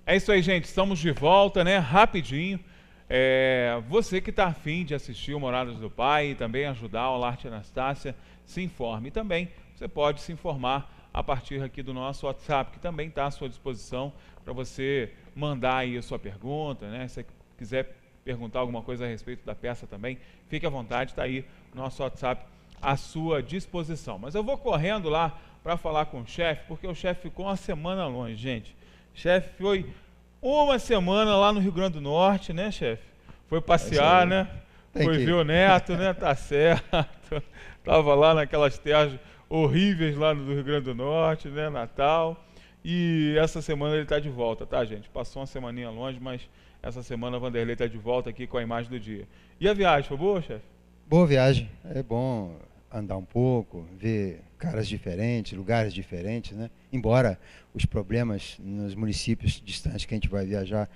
É isso aí, gente. Estamos de volta, né? Rapidinho. Você que está afim de assistir o Moradas do Pai e também ajudar o Larte Anastácia, se informe. E também você pode se informar a partir aqui do nosso WhatsApp, que também está à sua disposição para você mandar aí a sua pergunta, né? Se você quiser perguntar alguma coisa a respeito da peça também, fique à vontade, está aí o nosso WhatsApp à sua disposição. Mas eu vou correndo lá para falar com o chefe, porque o chefe ficou uma semana longe, gente. O chefe foi uma semana lá no Rio Grande do Norte, né, chefe? Foi passear, né? Foi ver o neto, né? Tá certo. Tava lá naquelas terras horríveis lá do Rio Grande do Norte, né? Natal. E essa semana ele tá de volta, tá, gente? Passou uma semaninha longe, mas essa semana o Vanderlei tá de volta aqui com a imagem do dia. E a viagem, foi boa, chefe? Boa viagem. É bom andar um pouco, ver caras diferentes, lugares diferentes, né? Embora os problemas nos municípios distantes que a gente vai viajar,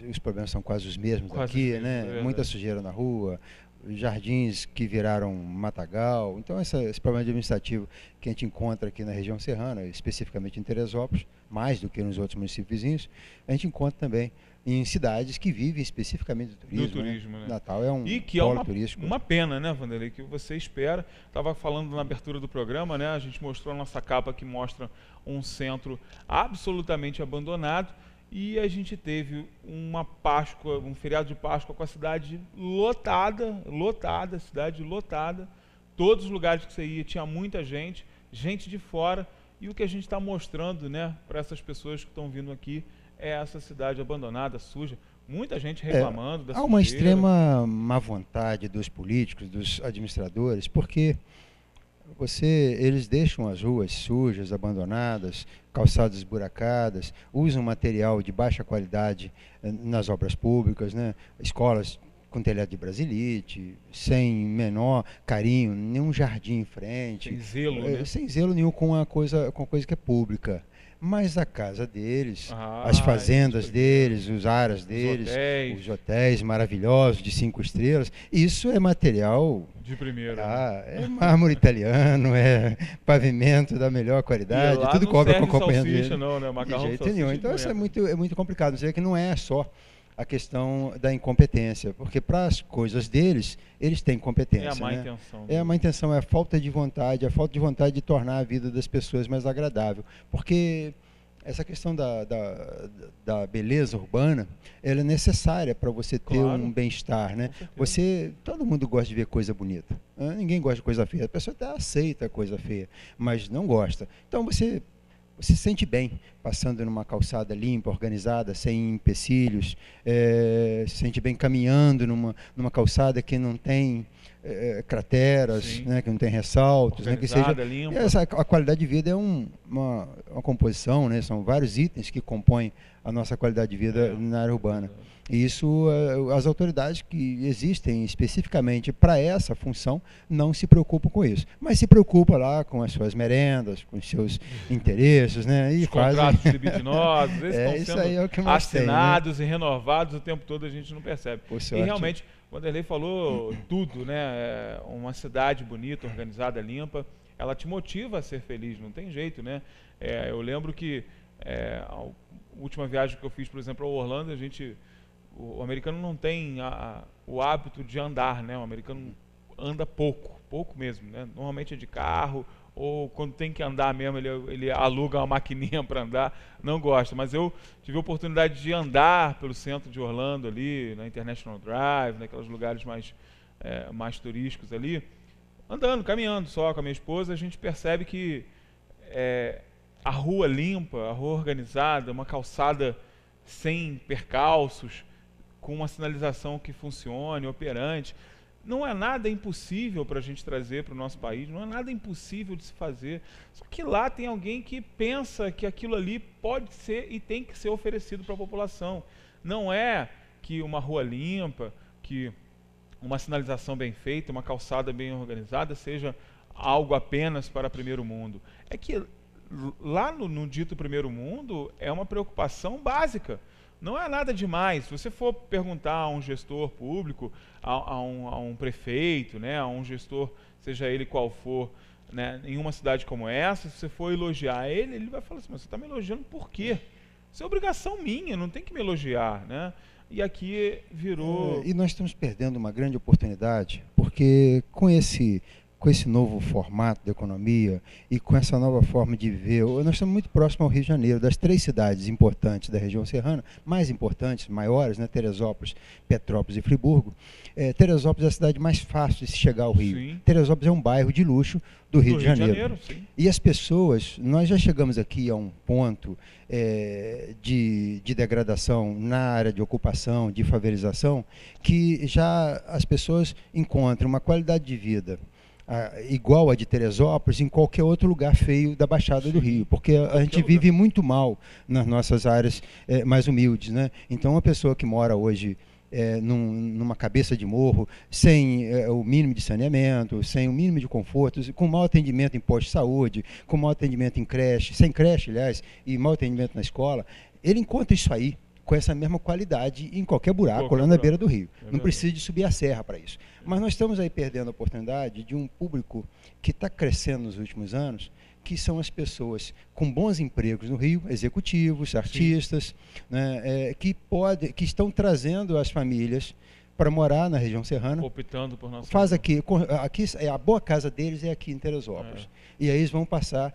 os problemas são quase os mesmos Quase aqui, os mesmos, né? Muita sujeira na rua, jardins que viraram matagal. Então, esse problema administrativo que a gente encontra aqui na região serrana, especificamente em Teresópolis, mais do que nos outros municípios vizinhos, a gente encontra também em cidades que vivem especificamente do turismo, né? Natal é um e que polo é turístico. Uma pena, né, Vanderlei, que você espera. Estava falando na abertura do programa, né? A gente mostrou a nossa capa que mostra um centro absolutamente abandonado e a gente teve uma Páscoa, um feriado de Páscoa com a cidade lotada, cidade lotada. Todos os lugares que você ia tinha muita gente, gente de fora, e o que a gente está mostrando, né, para essas pessoas que estão vindo aqui é essa cidade abandonada, suja, muita gente reclamando da sujeira. Há uma extrema má vontade dos políticos, dos administradores, porque eles deixam as ruas sujas, abandonadas, calçadas esburacadas, usam material de baixa qualidade nas obras públicas, né? Escolas com telhado de brasilite, sem menor carinho, nenhum jardim em frente. Sem zelo, né? Sem zelo nenhum com a coisa que é pública. Mas a casa deles, as fazendas deles, os aras deles, os hotéis maravilhosos de 5 estrelas, isso é material de primeira. É mármore italiano, é pavimento da melhor qualidade, tudo cobra com acompanhamento. Não, né? Macarrão de jeito nenhum. Então isso é muito complicado. Dizer que não é só a questão da incompetência, porque para as coisas deles, eles têm competência. É a má intenção. É a má intenção, é a falta de vontade de tornar a vida das pessoas mais agradável. Porque essa questão da beleza urbana, ela é necessária para você ter um bem-estar, né? Todo mundo gosta de ver coisa bonita. Né? Ninguém gosta de coisa feia. A pessoa até aceita a coisa feia, mas não gosta. Então você se sente bem passando numa calçada limpa, organizada, sem empecilhos, se sente bem caminhando numa calçada que não tem crateras, né, que não tem ressaltos, né, que seja limpa. A qualidade de vida é uma composição, né, são vários itens que compõem a nossa qualidade de vida na área urbana. E isso, as autoridades que existem especificamente para essa função não se preocupam com isso. Mas se preocupam lá com as suas merendas, com os seus interesses, né? E os contratos libidinosos, eles estão sendo assinados, né? E renovados o tempo todo, a gente não percebe. E realmente, o Vanderlei falou tudo, né? Uma cidade bonita, organizada, limpa, ela te motiva a ser feliz, não tem jeito, né? Eu lembro que a última viagem que eu fiz, por exemplo, a Orlando, o americano não tem o hábito de andar, né? O americano anda pouco mesmo, né? Normalmente é de carro, ou quando tem que andar mesmo, ele aluga uma maquininha para andar, não gosta. Mas eu tive a oportunidade de andar pelo centro de Orlando ali, na International Drive, naqueles lugares mais turísticos ali, andando, caminhando só com a minha esposa. A gente percebe que a rua limpa, a rua organizada, uma calçada sem percalços, com uma sinalização que funcione, operante, não é nada impossível para a gente trazer para o nosso país, não é nada impossível de se fazer, só que lá tem alguém que pensa que aquilo ali pode ser e tem que ser oferecido para a população. Não é que uma rua limpa, que uma sinalização bem feita, uma calçada bem organizada seja algo apenas para primeiro mundo. É que lá no dito primeiro mundo é uma preocupação básica. Não é nada demais. Se você for perguntar a um gestor público, a um prefeito, né, a um gestor, seja ele qual for, né, em uma cidade como essa, se você for elogiar ele vai falar assim, mas você está me elogiando por quê? Isso é obrigação minha, não tem que me elogiar, né? E aqui virou... E nós estamos perdendo uma grande oportunidade, porque com esse novo formato da economia e com essa nova forma de viver, nós estamos muito próximos ao Rio de Janeiro, das 3 cidades importantes da região serrana, mais importantes, maiores, né, Teresópolis, Petrópolis e Friburgo. Teresópolis é a cidade mais fácil de se chegar ao Rio. Sim. Teresópolis é um bairro de luxo do Rio de Janeiro. E as pessoas, nós já chegamos aqui a um ponto de degradação na área de ocupação, de favelização, que já as pessoas encontram uma qualidade de vida igual a de Teresópolis em qualquer outro lugar feio da Baixada do Rio, porque a gente vive muito mal nas nossas áreas mais humildes, né? Então, uma pessoa que mora hoje numa cabeça de morro, sem o mínimo de saneamento, sem o mínimo de conforto, com mau atendimento em posto de saúde, com mau atendimento em creche, sem creche, aliás, e mau atendimento na escola, ele encontra isso aí com essa mesma qualidade em qualquer buraco lá na beira do rio. Não precisa de subir a serra para isso. Mas nós estamos aí perdendo a oportunidade de um público que está crescendo nos últimos anos, que são as pessoas com bons empregos no Rio, executivos, artistas, né, que estão trazendo as famílias para morar na região serrana. Optando por nossa... Faz aqui a boa casa deles é aqui em Teresópolis. E aí eles vão passar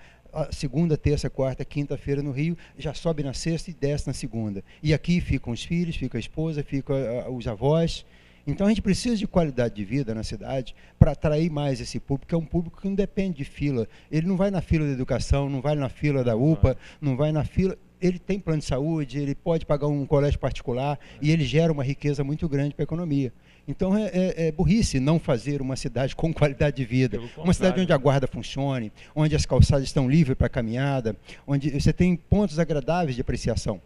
segunda, terça, quarta, quinta-feira no Rio, já sobe na sexta e desce na segunda. E aqui ficam os filhos, fica a esposa, ficam os avós. Então a gente precisa de qualidade de vida na cidade para atrair mais esse público, que é um público que não depende de fila. Ele não vai na fila da educação, não vai na fila da UPA, não vai na fila... Ele tem plano de saúde, ele pode pagar um colégio particular e ele gera uma riqueza muito grande para a economia. Então é burrice não fazer uma cidade com qualidade de vida, uma cidade onde a guarda funcione, onde as calçadas estão livres para caminhada, onde você tem pontos agradáveis de apreciação.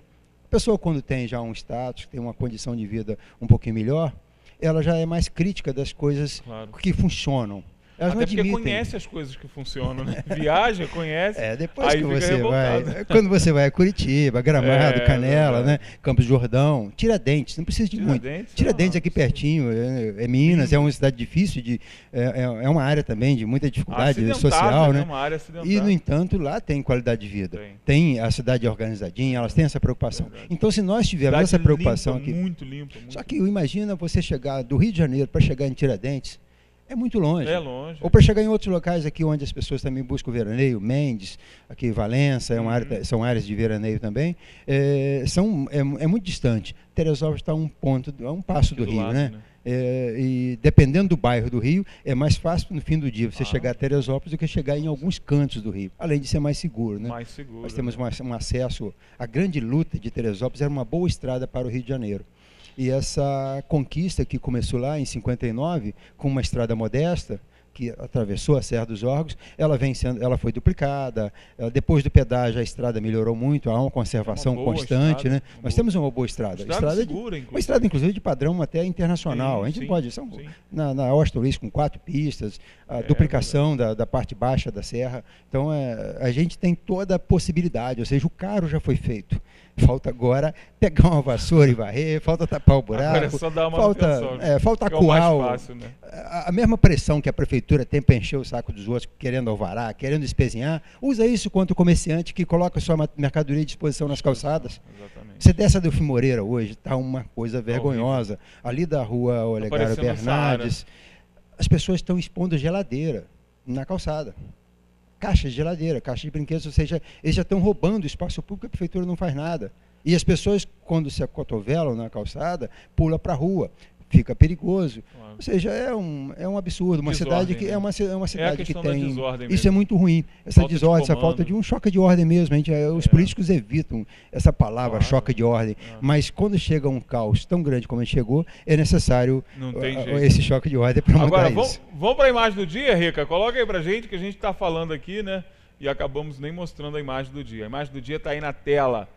A pessoa, quando tem já um status, tem uma condição de vida um pouquinho melhor, ela já é mais crítica das coisas que funcionam. Elas até porque conhece as coisas que funcionam, né? Viaja, conhece. Depois que você vai. Quando você vai a Curitiba, Gramado, Canela, né? Campos do Jordão, Tiradentes, não precisa de muito. Tiradentes aqui pertinho, é Minas, é uma cidade difícil, é uma área também de muita dificuldade social, né? Uma área acidentada. E, no entanto, lá tem qualidade de vida. Tem a cidade organizadinha, elas têm essa preocupação. Então, se nós tivermos essa preocupação aqui. Muito limpa. Só que imagina você chegar do Rio de Janeiro para chegar em Tiradentes. É muito longe. É longe. Ou para chegar em outros locais aqui onde as pessoas também buscam veraneio, Mendes, aqui Valença, são áreas de veraneio também, é muito distante. Teresópolis está a um passo do Rio, lado, né? E dependendo do bairro do Rio, é mais fácil no fim do dia você chegar a Teresópolis do que chegar em alguns cantos do Rio, além de ser mais seguro, né? Mais seguro. Nós temos um acesso, a grande luta de Teresópolis era uma boa estrada para o Rio de Janeiro. E essa conquista que começou lá em 59, com uma estrada modesta, que atravessou a Serra dos Órgãos, ela foi duplicada. Depois do pedágio, a estrada melhorou muito, há uma conservação constante, estrada, né? Nós temos uma boa estrada. Segura, uma estrada, inclusive, de padrão até internacional. A gente não pode... Na Austerlitz, com 4 pistas, a duplicação da parte baixa da serra. Então, a gente tem toda a possibilidade, ou seja, o caro já foi feito. Falta agora pegar uma vassoura e varrer, falta tapar o buraco, agora é só dar uma falta acuar né? a mesma pressão que a prefeitura tem para encher o saco dos outros, querendo alvará, querendo espezinhar, usa isso contra o comerciante que coloca sua mercadoria à disposição nas calçadas. Exatamente. Você desce a Delfim Moreira hoje, está uma coisa vergonhosa. Ali da rua Olegário Bernardes, as pessoas estão expondo geladeira na calçada. Caixa de geladeira, caixa de brinquedos, ou seja, eles já estão roubando o espaço público, a prefeitura não faz nada. E as pessoas, quando se acotovelam na calçada, pulam para a rua. Fica perigoso. Claro. Ou seja, é um absurdo. Uma cidade que é uma cidade que tem. Isso é muito ruim. Essa desordem, essa falta de um choque de ordem mesmo. Os políticos evitam essa palavra, choque de ordem. Mas quando chega um caos tão grande como ele chegou, é necessário esse choque de ordem para mudar isso. Vamos para a imagem do dia, Rica? Coloca aí para a gente, que a gente está falando aqui, né? E acabamos nem mostrando a imagem do dia. A imagem do dia está aí na tela.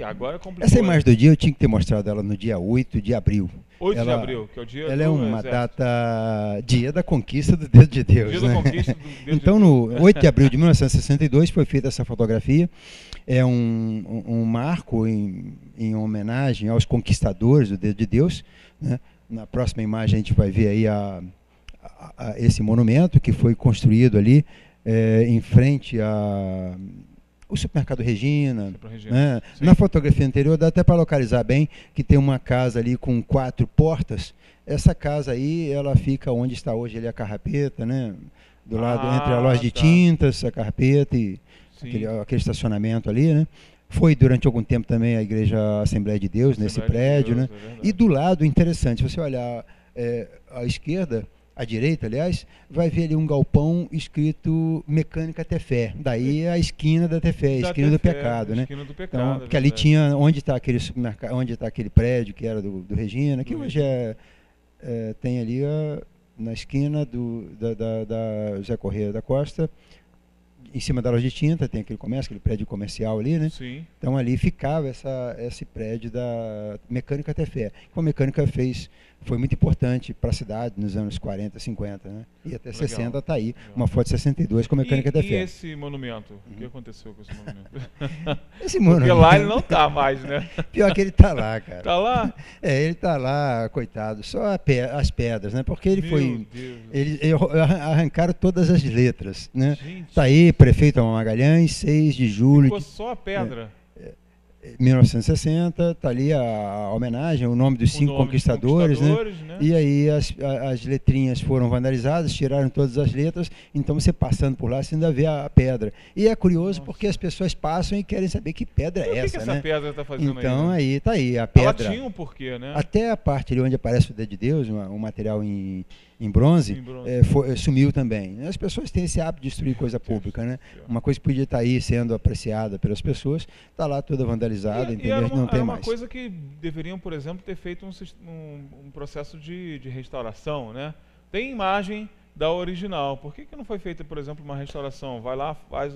Agora complicou. Essa imagem do dia eu tinha que ter mostrado ela no dia 8 de abril. 8 de abril, que é o dia ela é uma data, dia da conquista do dedo de Deus. Dia da conquista do dedo então, de Deus. No 8 de abril de 1962 foi feita essa fotografia. É um marco em homenagem aos conquistadores do dedo de Deus, né? Na próxima imagem a gente vai ver aí esse monumento que foi construído ali em frente o supermercado Regina. Né? Na fotografia anterior dá até para localizar bem que tem uma casa ali com 4 portas. Essa casa aí, ela fica onde está hoje ali a Carrapeta, né? Do lado, entre a loja de tintas, a Carrapeta e aquele estacionamento ali, né? Foi durante algum tempo também a Igreja Assembleia de Deus, nesse prédio, né? E do lado, interessante, se você olhar à esquerda, à direita, aliás, vai ver ali um galpão escrito Mecânica Tefé. Daí a esquina da Tefé, a esquina do pecado, né? Esquina do pecado, então, porque ali tinha, onde está aquele supermercado, onde está aquele prédio que era do Regina, que hoje tem ali na esquina da José Correia da Costa, em cima da loja de tinta, tem aquele comércio, aquele prédio comercial ali, né? Sim. Então ali ficava esse prédio da Mecânica Tefé. A mecânica foi muito importante para a cidade nos anos 40, 50, né? E até 60 está aí, uma foto de 62 com a Mecânica Tefé. E esse monumento? O que aconteceu com esse monumento? Esse monumento... Porque lá ele não está mais, né? Pior que ele está lá, cara. Está lá? Ele está lá, coitado, só as pedras, né? Porque ele eles arrancaram todas as letras, né? Está aí, prefeito Magalhães, 6 de julho... Ficou só a pedra? 1960, está ali a homenagem, o nome dos 5 conquistadores, né? E aí as letrinhas foram vandalizadas, tiraram todas as letras, então você passando por lá, você ainda vê a pedra. E é curioso porque as pessoas passam e querem saber que pedra é essa, né? O que essa pedra está fazendo aí? Então aí está aí, a pedra. Ela tinha um porquê, né? Até a parte ali onde aparece o dedo de Deus, um material em bronze, sumiu também. As pessoas têm esse hábito de destruir coisa pública, né? Uma coisa que podia estar aí sendo apreciada pelas pessoas, está lá toda vandalizada, entendeu? Não tem mais. Uma coisa que deveriam, por exemplo, ter feito um processo de restauração, né? Tem imagem da original. Por que não foi feita, por exemplo, uma restauração? Vai lá, faz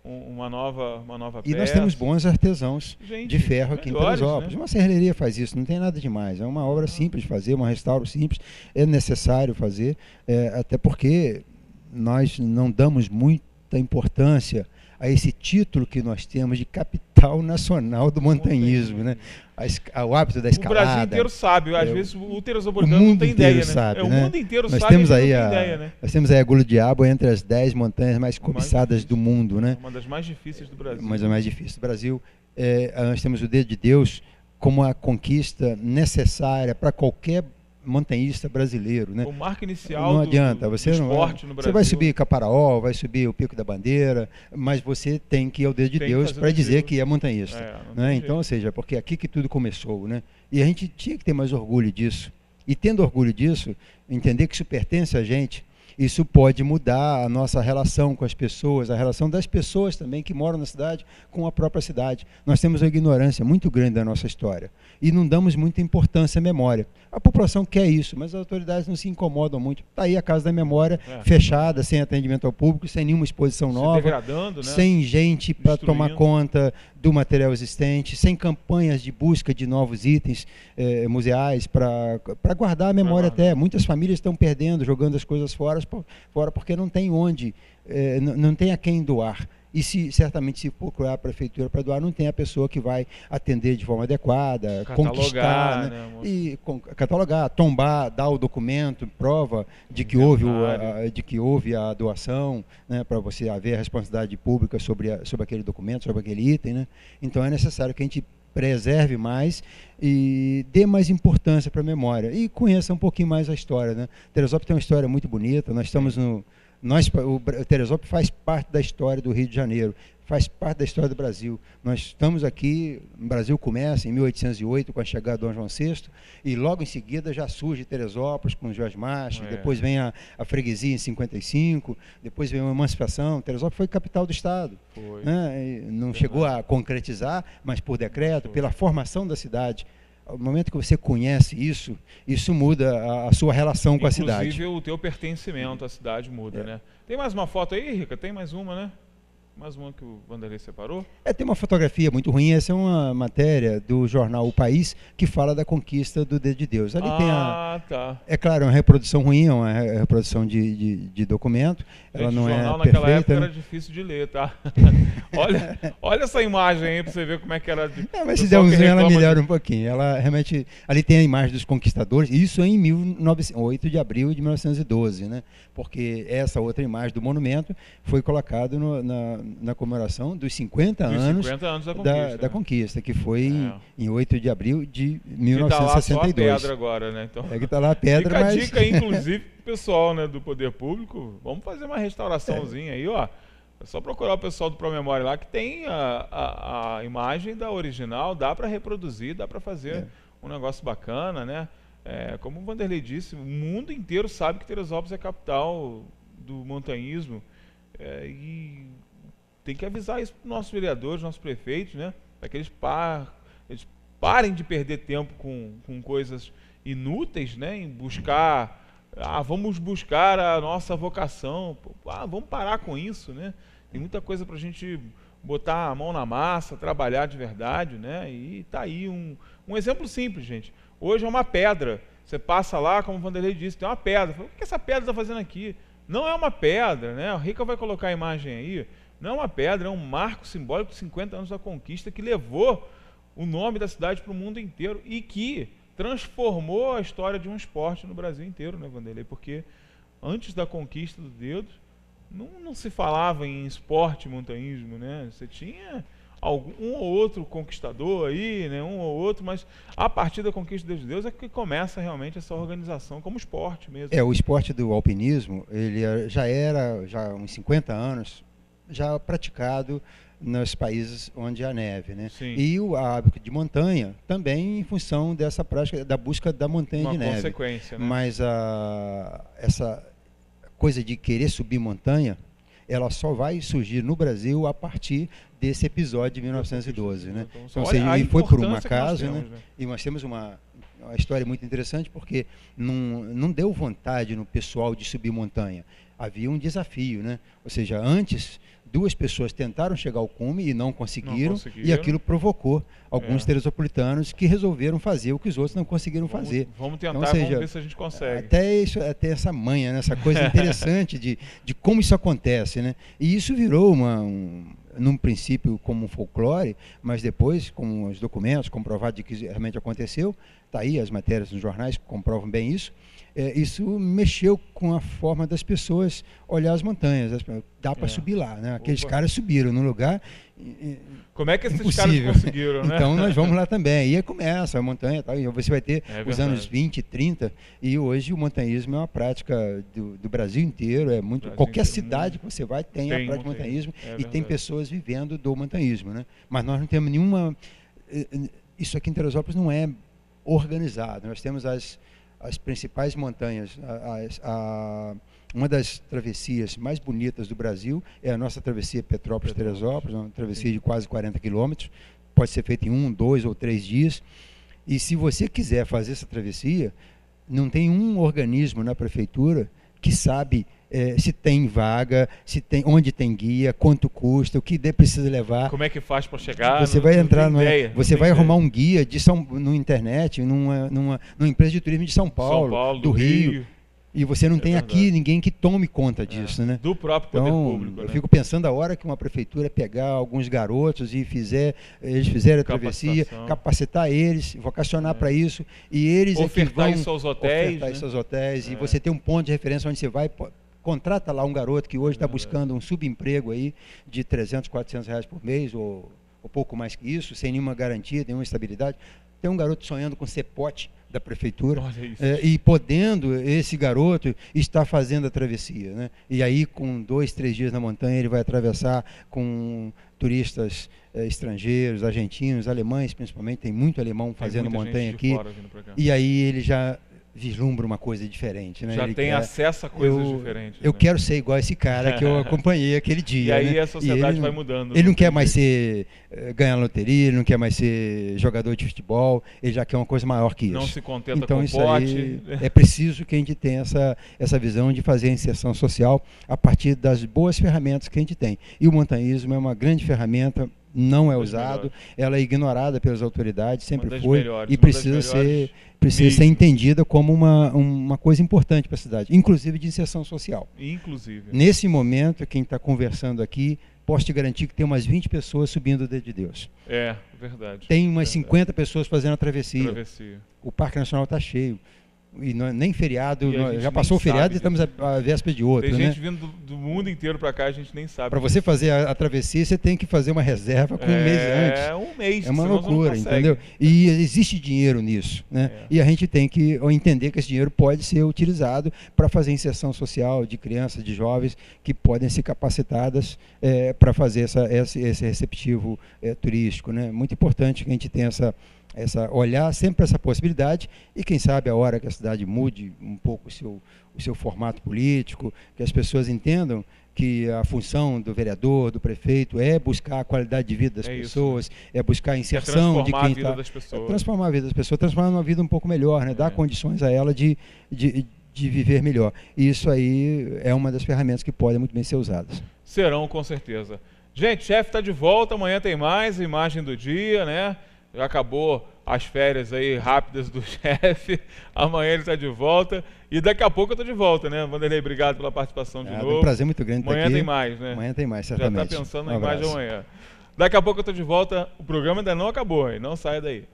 uma nova peça. E nós temos bons artesãos de ferro aqui em Teresópolis. Né? Uma serralheria faz isso, não tem nada demais. É uma obra simples de fazer, um restauro simples. É necessário fazer, até porque nós não damos muita importância a esse título que nós temos de capital nacional do montanhismo, né? O hábito da escalada. O Brasil inteiro sabe, às vezes o teresopolitano não tem ideia, sabe, né? O mundo inteiro nós sabe, temos aí não tem ideia, né? Nós temos aí a Gula do Diabo entre as 10 montanhas mais cobiçadas do mundo, né? Uma das mais difíceis do Brasil. Uma das mais difíceis do Brasil. Nós temos o Dedo de Deus como a conquista necessária para qualquer montanhista brasileiro, né? O marco inicial não adianta, do esporte no Brasil. Você vai subir Caparaó, vai subir o Pico da Bandeira, mas você tem que ir ao Dedo de Deus para dizer que é montanhista, né? Então, ou seja, porque é aqui que tudo começou, né? E a gente tinha que ter mais orgulho disso. E tendo orgulho disso, entender que isso pertence a gente, isso pode mudar a nossa relação com as pessoas, a relação das pessoas também que moram na cidade com a própria cidade. Nós temos uma ignorância muito grande da nossa história e não damos muita importância à memória. A população quer isso, mas as autoridades não se incomodam muito. Está aí a Casa da Memória fechada, sem atendimento ao público, sem nenhuma exposição nova, degradando, né? Sem gente para tomar conta do material existente, sem campanhas de busca de novos itens museais para guardar a memória até. Muitas famílias estão perdendo, jogando as coisas fora porque não tem onde, não tem a quem doar. E certamente se procurar a prefeitura para doar, não tem a pessoa que vai atender de forma adequada, conquistar, né? E catalogar, tombar, dar o documento, prova de que houve a doação, né? Para você haver a responsabilidade pública sobre aquele documento, sobre aquele item, né? Então é necessário que a gente preserve mais e dê mais importância para a memória e conheça um pouquinho mais a história, né? Teresópolis tem uma história muito bonita. Nós estamos o Teresópolis faz parte da história do Rio de Janeiro, faz parte da história do Brasil. Nós estamos aqui, o Brasil começa em 1808 com a chegada de Dom João VI e logo em seguida já surge Teresópolis com Jorge Marques, depois vem a freguesia em 55, depois vem a emancipação. Teresópolis foi capital do estado, né? Não chegou a concretizar, mas por decreto, pela formação da cidade. No momento que você conhece isso muda a sua relação com a cidade. Inclusive o teu pertencimento à cidade muda, né? Tem mais uma foto aí, Rica? Tem mais uma, né? Mais uma que o Vanderlei separou? Tem uma fotografia muito ruim. Essa é uma matéria do jornal O País que fala da conquista do Dedo de Deus. Ali tem tá. É claro, é uma reprodução ruim, é uma reprodução de documento. Ela não é perfeita. O jornal naquela época era difícil de ler, tá? olha essa imagem aí para você ver como é que era. Mas se der um zoom, ela melhora um pouquinho. Ela realmente... Ali tem a imagem dos conquistadores, isso em 8 de abril de 1912, né? Porque essa outra imagem do monumento foi colocada na comemoração dos 50 anos da conquista, que foi em 8 de abril de 1962. Que tá lá só a pedra agora, né? Então, que tá lá a pedra, fica a dica aí, inclusive, pro pessoal, né, do Poder Público, vamos fazer uma restauraçãozinha aí, ó. É só procurar o pessoal do Promemória lá, que tem a imagem da original, dá para reproduzir, dá para fazer um negócio bacana, né? Como o Vanderlei disse, o mundo inteiro sabe que Teresópolis é a capital do montanhismo, e tem que avisar isso para os nossos vereadores, nossos prefeitos, né? Para que eles parem de perder tempo com coisas inúteis, né? Em buscar... vamos buscar a nossa vocação. Vamos parar com isso, né? Tem muita coisa para a gente botar a mão na massa, trabalhar de verdade, né? E tá aí um exemplo simples, gente. Hoje é uma pedra. Você passa lá, como o Vanderlei disse, tem uma pedra. O que essa pedra está fazendo aqui? Não é uma pedra, né? O Rica vai colocar a imagem aí. Não é uma pedra, é um marco simbólico de 50 anos da conquista que levou o nome da cidade para o mundo inteiro e que transformou a história de um esporte no Brasil inteiro, né, Vanderlei? Porque antes da conquista do dedo, não se falava em esporte montanhismo, né? Você tinha um ou outro conquistador aí, né? Um ou outro, mas a partir da conquista de Deus é que começa realmente essa organização como esporte mesmo. O esporte do alpinismo, ele já há uns 50 anos, já praticado nos países onde há neve, né? Sim. E o hábito de montanha também em função dessa prática da busca da montanha de neve. Uma consequência, né? Mas essa coisa de querer subir montanha, ela só vai surgir no Brasil a partir desse episódio de 1912, né? Então, e foi por um acaso, né? E nós temos uma história muito interessante, porque não deu vontade no pessoal de subir montanha. Havia um desafio, né? Ou seja, antes 2 pessoas tentaram chegar ao cume e não conseguiram. E aquilo provocou alguns teresopolitanos que resolveram fazer o que os outros não conseguiram fazer. Vamos tentar, então, vamos ver se a gente consegue. Até essa manha, né? Essa coisa interessante de como isso acontece, né? E isso virou num princípio como um folclore, mas depois, com os documentos, comprovado de que realmente aconteceu, está aí as matérias nos jornais que comprovam bem isso. Isso mexeu com a forma das pessoas olhar as montanhas. Dá para subir lá, né? Aqueles caras subiram no lugar. Como é que esses caras conseguiram, né? Então nós vamos lá também. E aí começa a montanha, tal, e você vai ter os anos 20, 30, e hoje o montanhismo é uma prática do Brasil inteiro. Qualquer cidade que você vai tem a prática de montanhismo, e tem pessoas vivendo do montanhismo, né? Mas nós não temos nenhuma... Isso aqui em Teresópolis não é organizado. Nós temos as principais montanhas. Uma das travessias mais bonitas do Brasil é a nossa travessia Petrópolis-Teresópolis, uma travessia de quase 40 quilômetros, pode ser feita em 1, 2 ou 3 dias. E se você quiser fazer essa travessia, não tem um organismo na prefeitura que sabe se tem vaga, onde tem guia, quanto custa, o que precisa levar. Como é que faz para chegar? Você vai entrar, você vai arrumar um guia no internet, numa empresa de turismo de São Paulo, do Rio. E você não tem aqui ninguém que tome conta disso, né? Do próprio poder público. Eu fico pensando a hora que uma prefeitura pegar alguns garotos e eles fizerem a travessia, capacitar eles, vocacionar para isso, e eles ofertar em seus hotéis, e você tem um ponto de referência onde você vai, contrata lá um garoto que hoje está buscando um subemprego aí de 300, 400 reais por mês, ou pouco mais que isso, sem nenhuma garantia, nenhuma estabilidade. Tem um garoto sonhando com ser pote da prefeitura, e podendo esse garoto estar fazendo a travessia, né? E aí com 2, 3 dias na montanha ele vai atravessar com turistas estrangeiros, argentinos, alemães principalmente, tem muito alemão fazendo montanha aqui, e aí ele já vislumbra uma coisa diferente, né? Já tem acesso a coisas diferentes. Eu quero ser igual esse cara que eu acompanhei aquele dia. E aí a sociedade vai mudando. Ele não quer mais ganhar loteria, ele não quer mais ser jogador de futebol, ele já quer uma coisa maior que isso. Não se contenta então, com isso pote. Aí é preciso que a gente tenha essa visão de fazer a inserção social a partir das boas ferramentas que a gente tem. E o montanhismo é uma grande ferramenta, não é usado, ela é ignorada pelas autoridades, sempre foi, e precisa ser entendida como uma coisa importante para a cidade, inclusive de inserção social. Nesse momento, quem está conversando aqui, posso te garantir que tem umas 20 pessoas subindo o Dedo de Deus. Verdade. Tem umas 50 pessoas fazendo a travessia. O Parque Nacional está cheio. e nem feriado, já passou o feriado e estamos à véspera de outro. Tem gente vindo do mundo inteiro para cá, a gente nem sabe. Para você fazer a travessia, você tem que fazer uma reserva com um mês antes. É um mês. É uma loucura, entendeu? E existe dinheiro nisso, né? E a gente tem que entender que esse dinheiro pode ser utilizado para fazer inserção social de crianças, de jovens que podem ser capacitadas para fazer esse receptivo turístico, né? Muito importante que a gente tenha olhar sempre essa possibilidade e quem sabe a hora que a cidade mude um pouco o seu formato político, que as pessoas entendam que a função do vereador, do prefeito é buscar a qualidade de vida das pessoas, é buscar a inserção de quem está... Transformar a vida das pessoas, transformar uma vida um pouco melhor, né? Dar condições a ela de viver melhor. E isso aí é uma das ferramentas que podem muito bem ser usadas. Serão, com certeza. Gente, o chefe está de volta, amanhã tem mais, imagem do dia, né? Já acabou as férias aí rápidas do chefe, amanhã ele está de volta e daqui a pouco eu estou de volta, né? Vanderlei, obrigado pela participação de novo. É um prazer muito grande estar aqui. Amanhã tem mais, né? Amanhã tem mais, certamente. Já está pensando na imagem amanhã. Daqui a pouco eu estou de volta, o programa ainda não acabou, hein? Não saia daí.